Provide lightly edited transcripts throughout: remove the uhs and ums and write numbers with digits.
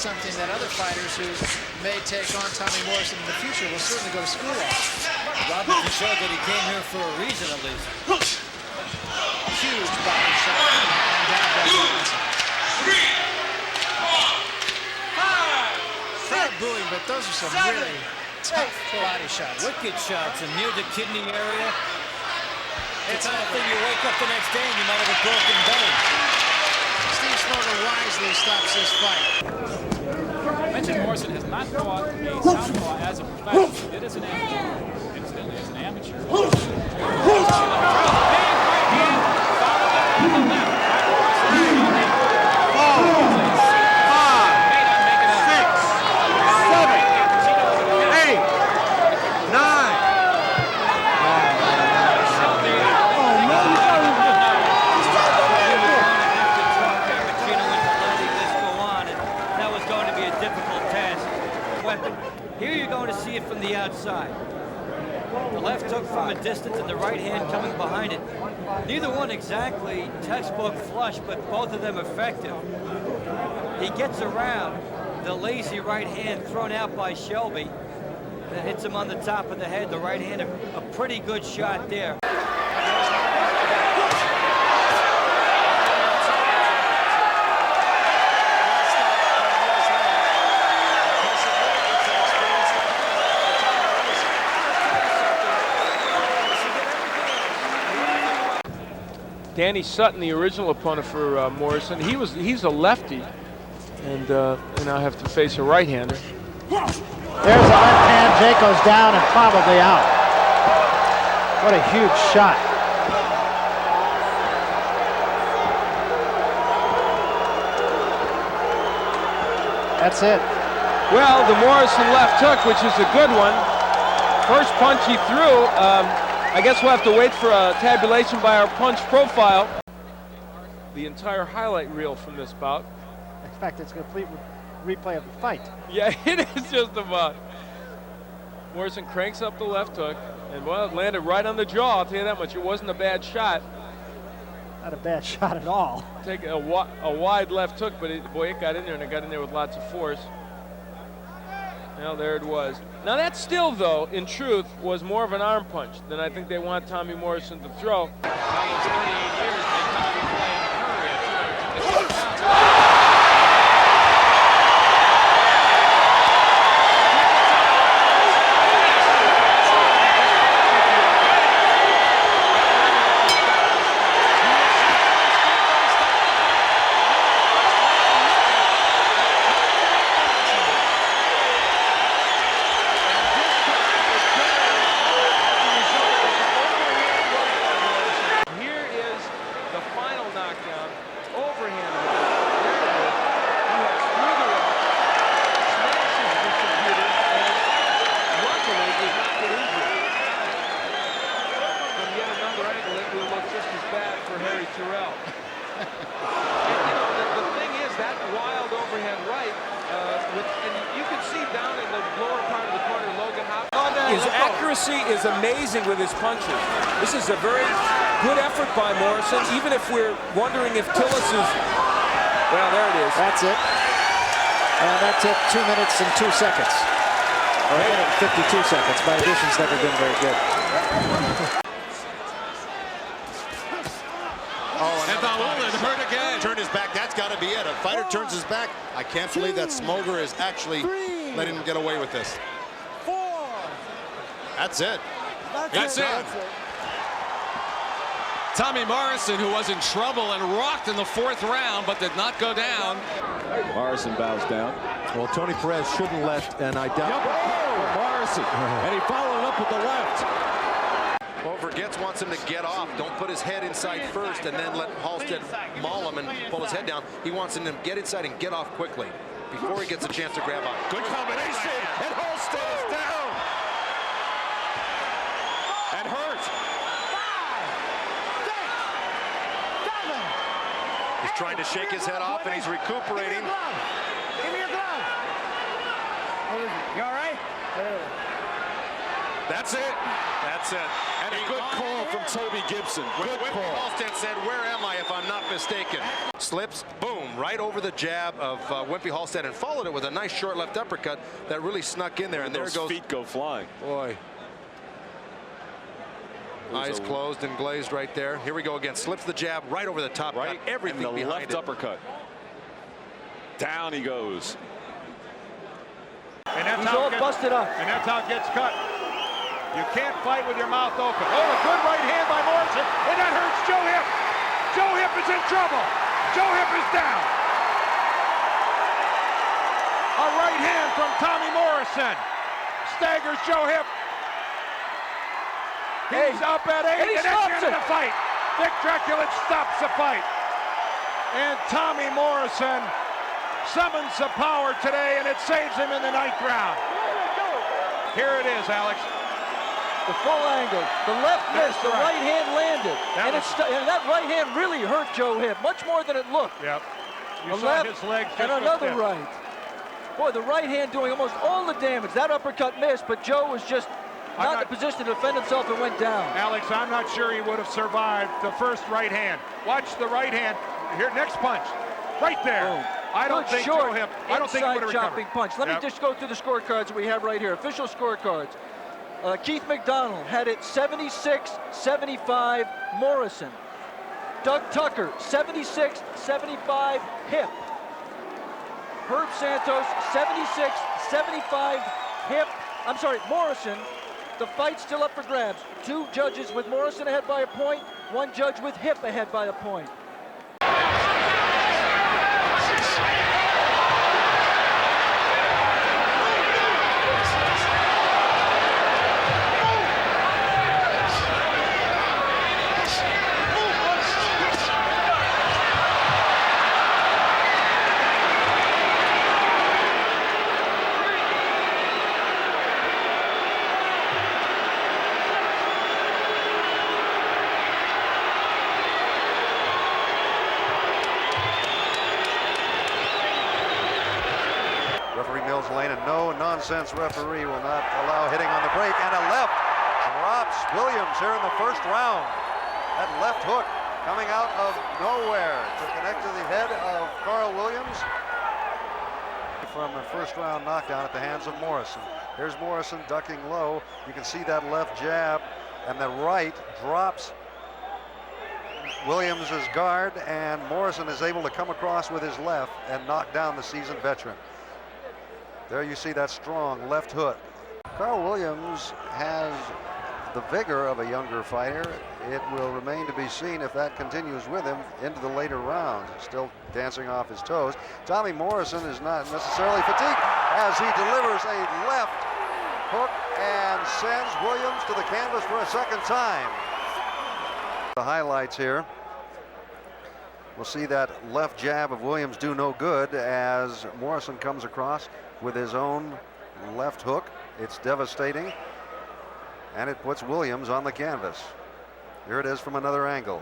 that's something that other fighters who may take on Tommy Morrison in the future will certainly go to school on. Robinson showed that he came here for a reason, at least. Huge body shot. And down goes Robinson. Crowd booing, but those are some really tough body shots. Wicked shots and near the kidney area. It's the kind of thing you wake up the next day and you might have a broken bone. Steve Smoger wisely stops this fight. I mentioned Morrison has not fought a southpaw as a professional. He did as an amateur. Incidentally, as an amateur. Big right hand, followed up on the left by Morrison. 5, 6, 7, 8, 9. Going to be a difficult task. Here you're going to see it from the outside. The left hook from a distance and the right hand coming behind it. Neither one exactly textbook flush, but both of them effective. He gets around the lazy right hand thrown out by Shelby that hits him on the top of the head. The right hand, a pretty good shot there. Danny Sutton, the original opponent for Morrison, he's a lefty, and now have to face a right-hander. There's a left hand. Jake goes down and probably out. What a huge shot. That's it. Well, the Morrison left hook, which is a good one. First punch he threw. I guess we'll have to wait for a tabulation by our punch profile. The entire highlight reel from this bout. In fact, it's a complete replay of the fight. Yeah, it is just about. Morrison cranks up the left hook, and well, it landed right on the jaw. I'll tell you that much. It wasn't a bad shot. Not a bad shot at all. Take a wide left hook, but boy, it got in there, and it got in there with lots of force. Well, there it was. Now that still, though, in truth, was more of an arm punch than I think they want Tommy Morrison to throw. Almost 38 years, they come to play in Korea. His accuracy is amazing with his punches. This is a very good effort by Morrison, even if we're wondering if Tillis is... Well, there it is. That's it. And that took 2 minutes and 2 seconds. Or 1 minute and 52 seconds. My addition's never been very good. And Vaulin hurt again. Turned his back. That's got to be it. A fighter turns his back. I can't believe that Smoger is actually letting him get away with this. That's it. That's it. Tommy Morrison, who was in trouble and rocked in the 4th round, but did not go down. Morrison bows down. Well, Tony Perez shouldn't let, and I doubt Morrison. And he followed up with the left. Overgets wants him to get off. Don't put his head inside first and then let Halstead maul him and pull his head down. He wants him to get inside and get off quickly before he gets a chance to grab on. Good combination, and Halstead is down. And hurt. 5, 6, 7. He's trying to shake his head off and he's recuperating. Give me your glove. You all right? That's it. That's it. And a good call from Toby Gibson. Good call. Halstead said, where am I if I'm not mistaken? Slips, boom, right over the jab of Wimpy Halstead and followed it with a nice short left uppercut that really snuck in there. And there those goes. feet go flying. Boy. Eyes closed and glazed right there. Here we go again. Slips the jab right over the top. Right. Got everything and the behind left it. uppercut. Down he goes. And that's He's all busted up. And that's how it gets cut. You can't fight with your mouth open. Oh, a good right hand by Morrison, and that hurts Joe Hip. Joe Hip is in trouble. Joe Hip is down. A right hand from Tommy Morrison staggers Joe Hip. He's up at 8, and that's the end of the fight. Dick Draculin stops the fight. And Tommy Morrison summons the power today, and it saves him in the 9th round. Here it is, Alex. The full angle. The left missed. The right hand landed. And that right hand really hurt Joe Hip, much more than it looked. Yep. You The saw left his legs just and another stiff. right. Boy, the right hand doing almost all the damage. That uppercut missed, but Joe was just not in a position to defend himself and went down. Alex, I'm not sure he would have survived the first right hand. Watch the right hand. Here, next punch. Right there. Boom. I don't Good think short Joe Hip, I don't think he would have chopping recovered. punch. Let me just go through the scorecards that we have right here. Official scorecards. Keith McDonald had it 76-75 Morrison. Doug Tucker 76-75 Hip. Herb Santos 76-75 Hip. I'm sorry, Morrison. The fight's still up for grabs. 2 judges with Morrison ahead by a point, 1 judge with Hip ahead by a point. Referee Mills Lane, and no nonsense referee will not allow hitting on the break, and a left drops Williams here in the first round. That left hook coming out of nowhere to connect to the head of Carl Williams from a first round knockdown at the hands of Morrison. Here's Morrison ducking low. You can see that left jab, and the right drops Williams' guard, and Morrison is able to come across with his left and knock down the seasoned veteran. There you see that strong left hook. Carl Williams has the vigor of a younger fighter. It will remain to be seen if that continues with him into the later rounds. Still dancing off his toes. Tommy Morrison is not necessarily fatigued as he delivers a left hook and sends Williams to the canvas for a second time. The highlights here. We'll see that left jab of Williams do no good as Morrison comes across with his own left hook. It's devastating, and it puts Williams on the canvas. Here it is from another angle.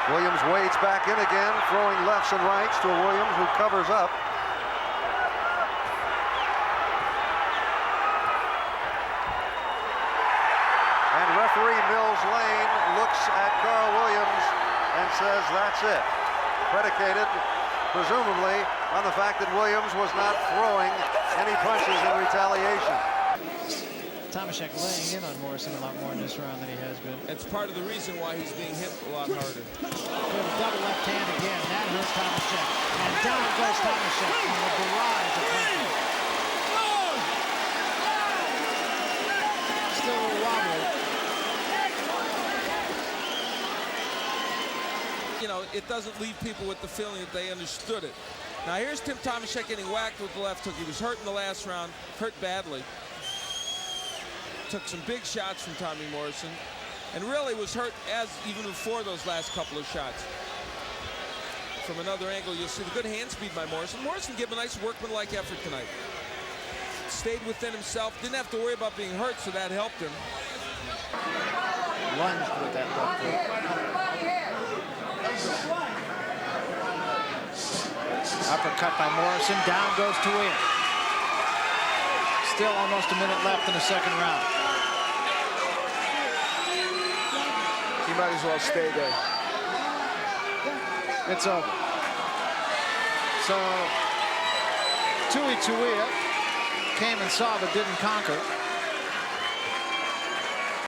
Williams wades back in again, throwing lefts and rights to a Williams who covers up. And referee Mills Lane looks at Carl Williams and says that's it. Predicated, presumably, on the fact that Williams was not throwing any punches in retaliation. Tomaszek laying in on Morrison a lot more in this round than he has been. That's part of the reason why he's being hit a lot harder. We have a double left hand again. That hurts Tomaszek. And down goes Tomaszek from the barrage of punches. Still a little wobbly. You know, it doesn't leave people with the feeling that they understood it. Now here's Tim Tomaszek getting whacked with the left hook. He was hurt in the last round, hurt badly. Took some big shots from Tommy Morrison, and really was hurt even before those last couple of shots. From another angle, you'll see the good hand speed by Morrison. Morrison gave a nice workmanlike effort tonight. Stayed within himself, didn't have to worry about being hurt, so that helped him. Lunged with that left hook. Uppercut by Morrison, down goes to Win. Still almost a minute left in the second round. He might as well stay there. It's over. So Tui Tuia came and saw but didn't conquer.